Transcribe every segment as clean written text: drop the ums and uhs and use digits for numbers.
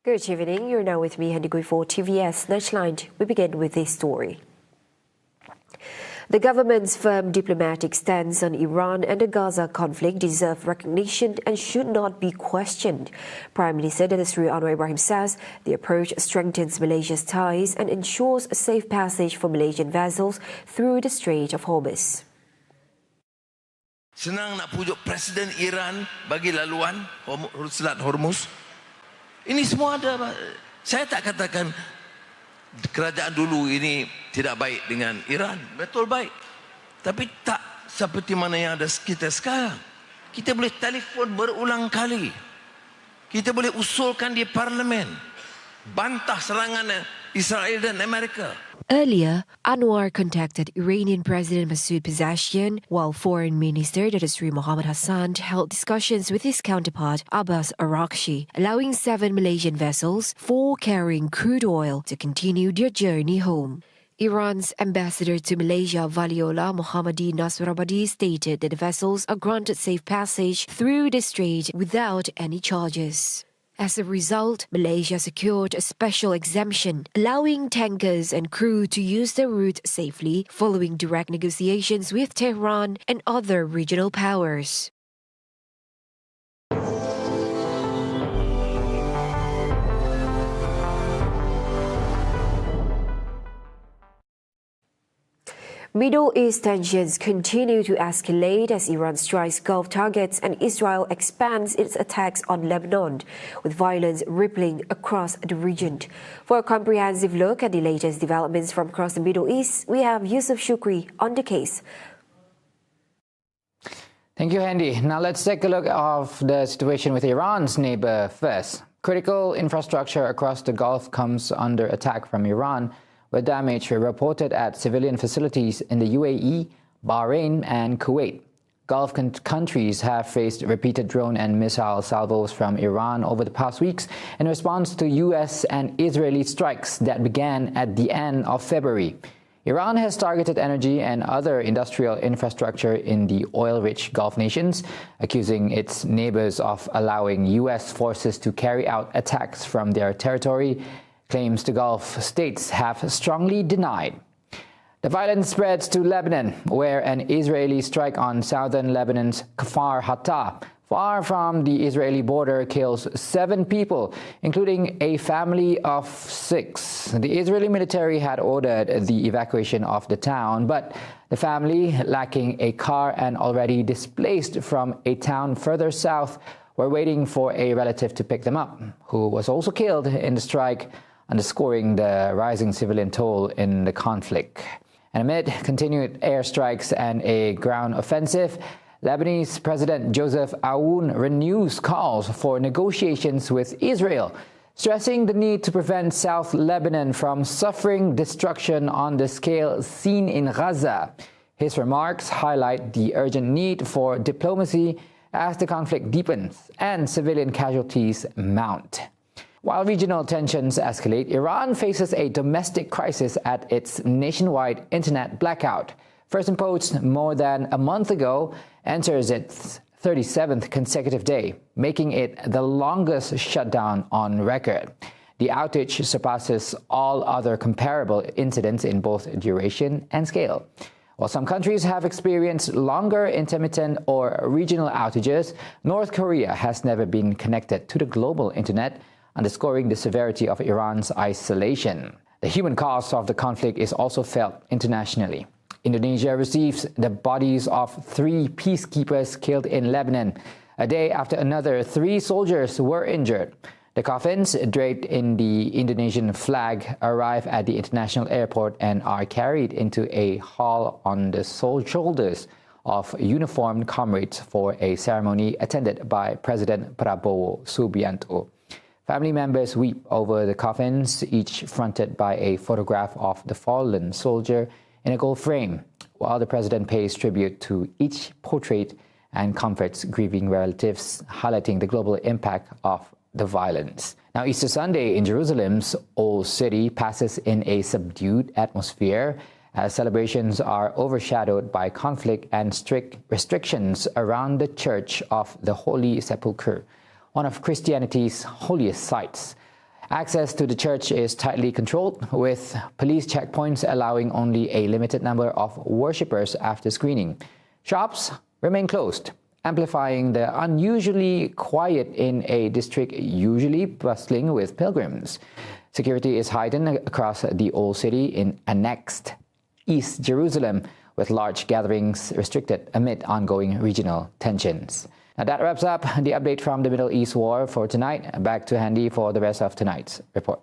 Good evening. You're now with me, Handy Gui for TVS Nightline. We begin with this story. The government's firm diplomatic stance on Iran and the Gaza conflict deserve recognition and should not be questioned. Prime Minister Datuk Seri Anwar Ibrahim says the approach strengthens Malaysia's ties and ensures a safe passage for Malaysian vessels through the Strait of Hormuz. Senang nak pujuk Presiden Iran bagi laluan Selat Hormuz. Ini semua ada. Saya tak katakan kerajaan dulu ini tidak baik dengan Iran. Betul baik. Tapi tak seperti mana yang ada kita sekarang. Kita boleh telefon berulang kali. Kita boleh usulkan di parlimen. Bantah serangan Israel dan Amerika. Earlier, Anwar contacted Iranian President Masoud Pezeshkian, while Foreign Minister Datuk Seri Mohammad Hassan held discussions with his counterpart Abbas Araghchi, allowing 7 Malaysian vessels, 4 carrying crude oil, to continue their journey home. Iran's ambassador to Malaysia, Valiola Mohammadi Nasrabadi, stated that the vessels are granted safe passage through the strait without any charges. As a result, Malaysia secured a special exemption, allowing tankers and crew to use the route safely following direct negotiations with Tehran and other regional powers. Middle East tensions continue to escalate as Iran strikes Gulf targets and Israel expands its attacks on Lebanon, with violence rippling across the region. For a comprehensive look at the latest developments from across the Middle East, we have Yusuf Shukri on the case. Thank you, Handy. Now let's take a look at the situation with Iran's neighbor first. Critical infrastructure across the Gulf comes under attack from Iran, with damage reported at civilian facilities in the UAE, Bahrain and Kuwait. Gulf countries have faced repeated drone and missile salvos from Iran over the past weeks in response to US and Israeli strikes that began at the end of February. Iran has targeted energy and other industrial infrastructure in the oil-rich Gulf nations, accusing its neighbors of allowing US forces to carry out attacks from their territory, claims the Gulf states have strongly denied. The violence spreads to Lebanon, where an Israeli strike on southern Lebanon's Kfar Hatta, far from the Israeli border, kills 7 people, including a family of 6. The Israeli military had ordered the evacuation of the town, but the family, lacking a car and already displaced from a town further south, were waiting for a relative to pick them up, who was also killed in the strike, underscoring the rising civilian toll in the conflict. And amid continued airstrikes and a ground offensive, Lebanese President Joseph Aoun renews calls for negotiations with Israel, stressing the need to prevent South Lebanon from suffering destruction on the scale seen in Gaza. His remarks highlight the urgent need for diplomacy as the conflict deepens and civilian casualties mount. While regional tensions escalate, Iran faces a domestic crisis at its nationwide internet blackout. First imposed more than a month ago, enters its 37th consecutive day, making it the longest shutdown on record. The outage surpasses all other comparable incidents in both duration and scale. While some countries have experienced longer intermittent or regional outages, North Korea has never been connected to the global internet, underscoring the severity of Iran's isolation. The human cost of the conflict is also felt internationally. Indonesia receives the bodies of 3 peacekeepers killed in Lebanon, a day after another 3 soldiers were injured. The coffins, draped in the Indonesian flag, arrive at the international airport and are carried into a hall on the shoulders of uniformed comrades for a ceremony attended by President Prabowo Subianto. Family members weep over the coffins, each fronted by a photograph of the fallen soldier in a gold frame, while the president pays tribute to each portrait and comforts grieving relatives, highlighting the global impact of the violence. Now, Easter Sunday in Jerusalem's Old City passes in a subdued atmosphere as celebrations are overshadowed by conflict and strict restrictions around the Church of the Holy Sepulchre, one of Christianity's holiest sites. Access to the church is tightly controlled, with police checkpoints allowing only a limited number of worshippers after screening. Shops remain closed, amplifying the unusually quiet in a district usually bustling with pilgrims. Security is heightened across the Old City in annexed East Jerusalem, with large gatherings restricted amid ongoing regional tensions. Now that wraps up the update from the Middle East war for tonight. Back to Handy for the rest of tonight's report.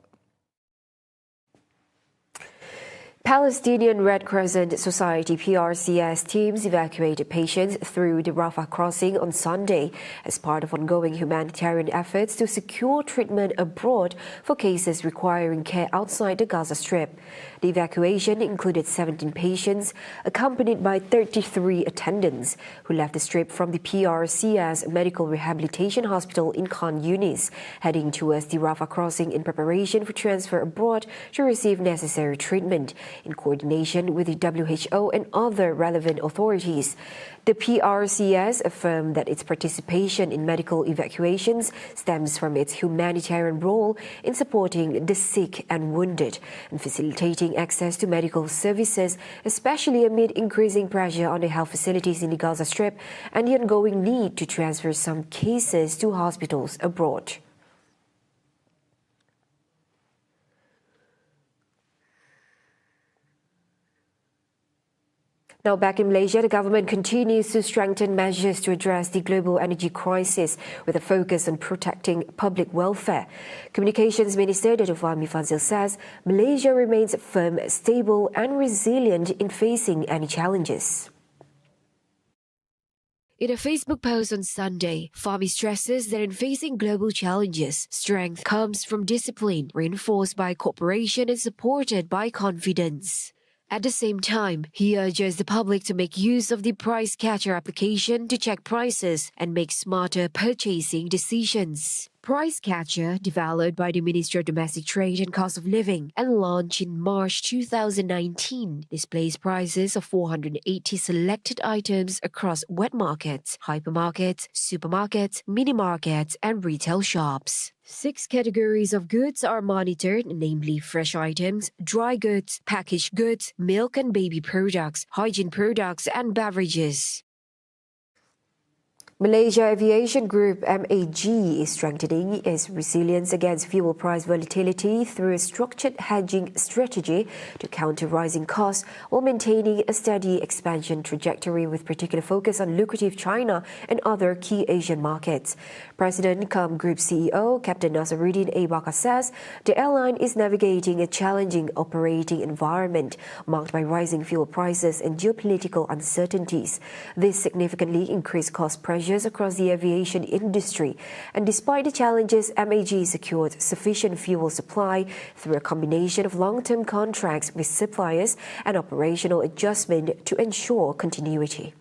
Palestinian Red Crescent Society (PRCS) teams evacuated patients through the Rafah crossing on Sunday as part of ongoing humanitarian efforts to secure treatment abroad for cases requiring care outside the Gaza Strip. The evacuation included 17 patients, accompanied by 33 attendants, who left the Strip from the PRCS Medical Rehabilitation Hospital in Khan Yunis, heading towards the Rafah crossing in preparation for transfer abroad to receive necessary treatment, in coordination with the WHO and other relevant authorities. The PRCS affirmed that its participation in medical evacuations stems from its humanitarian role in supporting the sick and wounded and facilitating access to medical services, especially amid increasing pressure on the health facilities in the Gaza Strip and the ongoing need to transfer some cases to hospitals abroad. Now back in Malaysia, the government continues to strengthen measures to address the global energy crisis with a focus on protecting public welfare. Communications Minister Dato' Fahmi Fadzil says Malaysia remains firm, stable and resilient in facing any challenges. In a Facebook post on Sunday, Fahmi stresses that in facing global challenges, strength comes from discipline, reinforced by cooperation and supported by confidence. At the same time, he urges the public to make use of the price catcher application to check prices and make smarter purchasing decisions. Price Catcher, developed by the Ministry of Domestic Trade and Cost of Living and launched in March 2019, displays prices of 480 selected items across wet markets, hypermarkets, supermarkets, mini-markets and retail shops. 6 categories of goods are monitored, namely fresh items, dry goods, packaged goods, milk and baby products, hygiene products and beverages. Malaysia Aviation Group (MAG) is strengthening its resilience against fuel price volatility through a structured hedging strategy to counter rising costs while maintaining a steady expansion trajectory with particular focus on lucrative China and other key Asian markets. President cum Group CEO Captain Nasaruddin A. Bakar says the airline is navigating a challenging operating environment marked by rising fuel prices and geopolitical uncertainties. This significantly increased cost pressures across the aviation industry, and despite the challenges, MAG secured sufficient fuel supply through a combination of long-term contracts with suppliers and operational adjustment to ensure continuity.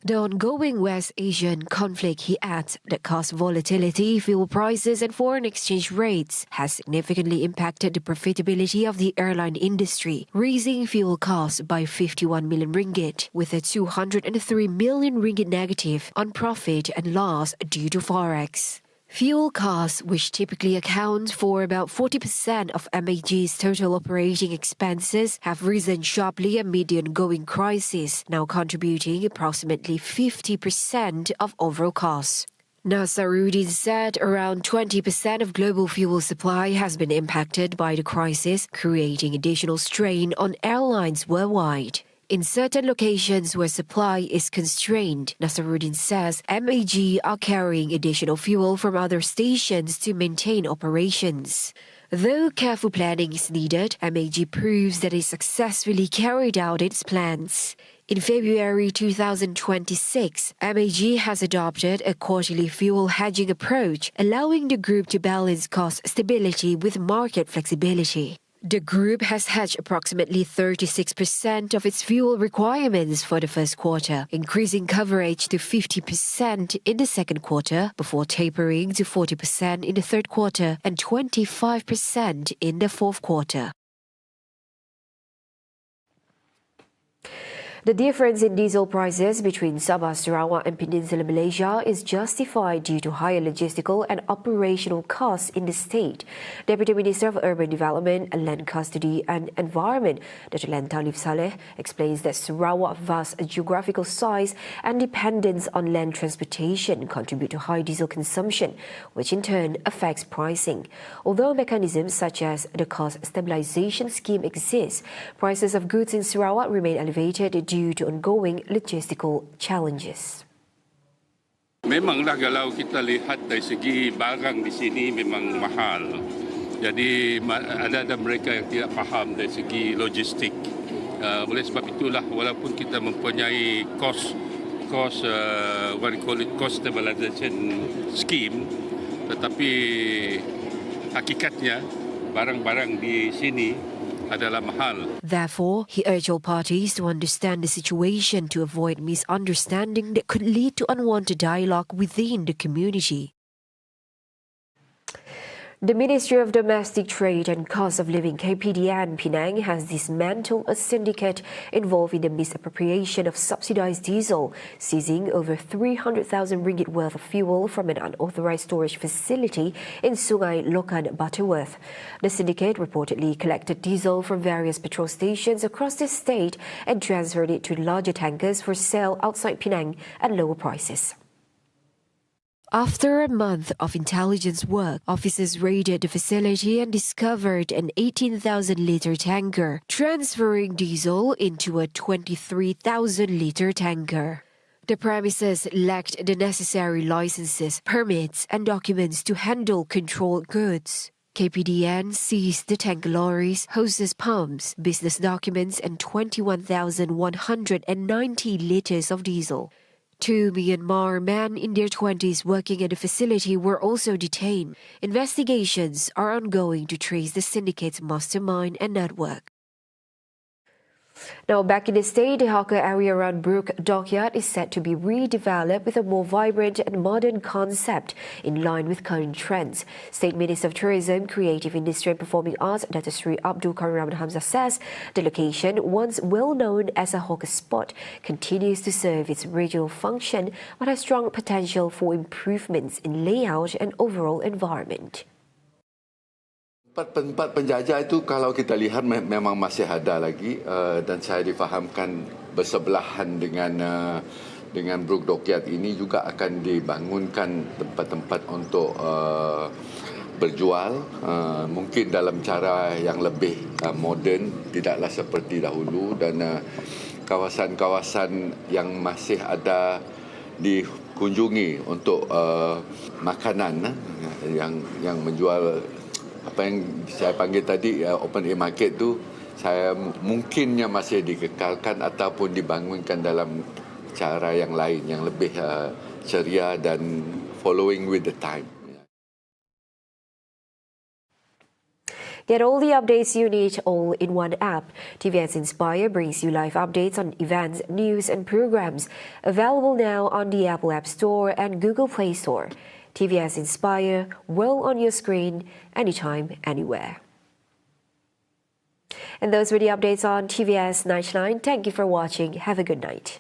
The ongoing West Asian conflict, he adds, that cost volatility, fuel prices and foreign exchange rates has significantly impacted the profitability of the airline industry, raising fuel costs by 51 million ringgit, with a 203 million ringgit negative on profit and loss due to forex. Fuel costs, which typically account for about 40% of MAG's total operating expenses, have risen sharply amid the ongoing crisis, now contributing approximately 50% of overall costs. Nasaruddin said around 20% of global fuel supply has been impacted by the crisis, creating additional strain on airlines worldwide. In certain locations where supply is constrained, Nasaruddin says MAG are carrying additional fuel from other stations to maintain operations. Though careful planning is needed, MAG proves that it successfully carried out its plans. In February 2026, MAG has adopted a quarterly fuel hedging approach, allowing the group to balance cost stability with market flexibility. The group has hedged approximately 36% of its fuel requirements for the first quarter, increasing coverage to 50% in the second quarter, before tapering to 40% in the third quarter and 25% in the fourth quarter. The difference in diesel prices between Sabah, Sarawak and Peninsular Malaysia is justified due to higher logistical and operational costs in the state. Deputy Minister of Urban Development, Land Custody and Environment, Dr. Len Talib Saleh, explains that Sarawak's vast geographical size and dependence on land transportation contribute to high diesel consumption, which in turn affects pricing. Although mechanisms such as the cost stabilisation scheme exist, prices of goods in Sarawak remain elevated due to ongoing logistical challenges. Memanglah kalau kita lihat dari segi barang di sini memang mahal. Jadi ada mereka yang tidak faham dari segi logistik. Oleh sebab itulah walaupun kita mempunyai cost stabilization scheme, tetapi hakikatnya barang-barang di sini adalah mahal. Therefore, he urged all parties to understand the situation to avoid misunderstanding that could lead to unwanted dialogue within the community. The Ministry of Domestic Trade and Cost of Living KPDN Penang has dismantled a syndicate involved in the misappropriation of subsidised diesel, seizing over 300,000 ringgit worth of fuel from an unauthorised storage facility in Sungai Lokan, Butterworth. The syndicate reportedly collected diesel from various petrol stations across the state and transferred it to larger tankers for sale outside Penang at lower prices. After a month of intelligence work, officers raided the facility and discovered an 18,000-litre tanker, transferring diesel into a 23,000-litre tanker. The premises lacked the necessary licenses, permits and documents to handle controlled goods. KPDN seized the tanker lorries, hoses pumps, business documents and 21,190 litres of diesel. 2 Myanmar men in their 20s working at the facility were also detained. Investigations are ongoing to trace the syndicate's mastermind and network. Now, back in the state, the hawker area around Brook Dockyard is set to be redeveloped with a more vibrant and modern concept in line with current trends. State Minister of Tourism, Creative Industry and Performing Arts, Dr. Sri Abdul Karim Hamzah says the location, once well known as a hawker spot, continues to serve its regional function but has strong potential for improvements in layout and overall environment. Tempat penjajah itu kalau kita lihat memang masih ada lagi dan saya difahamkan bersebelahan dengan Brook Dockyard ini juga akan dibangunkan tempat-tempat untuk berjual, mungkin dalam cara yang lebih moden, tidaklah seperti dahulu, dan kawasan-kawasan yang masih ada dikunjungi untuk makanan yang menjual apa yang saya panggil tadi open air market tu, saya mungkinnya masih dikekalkan ataupun dibangunkan dalam cara yang lain yang lebih ceria dan following with the time. Get all the updates you need all in one app. TVS Inspire brings you live updates on events, news and programs. Available now on the Apple App Store and Google Play Store. TVS Inspire, well on your screen, anytime, anywhere. And those were the updates on TVS Nightline. Thank you for watching. Have a good night.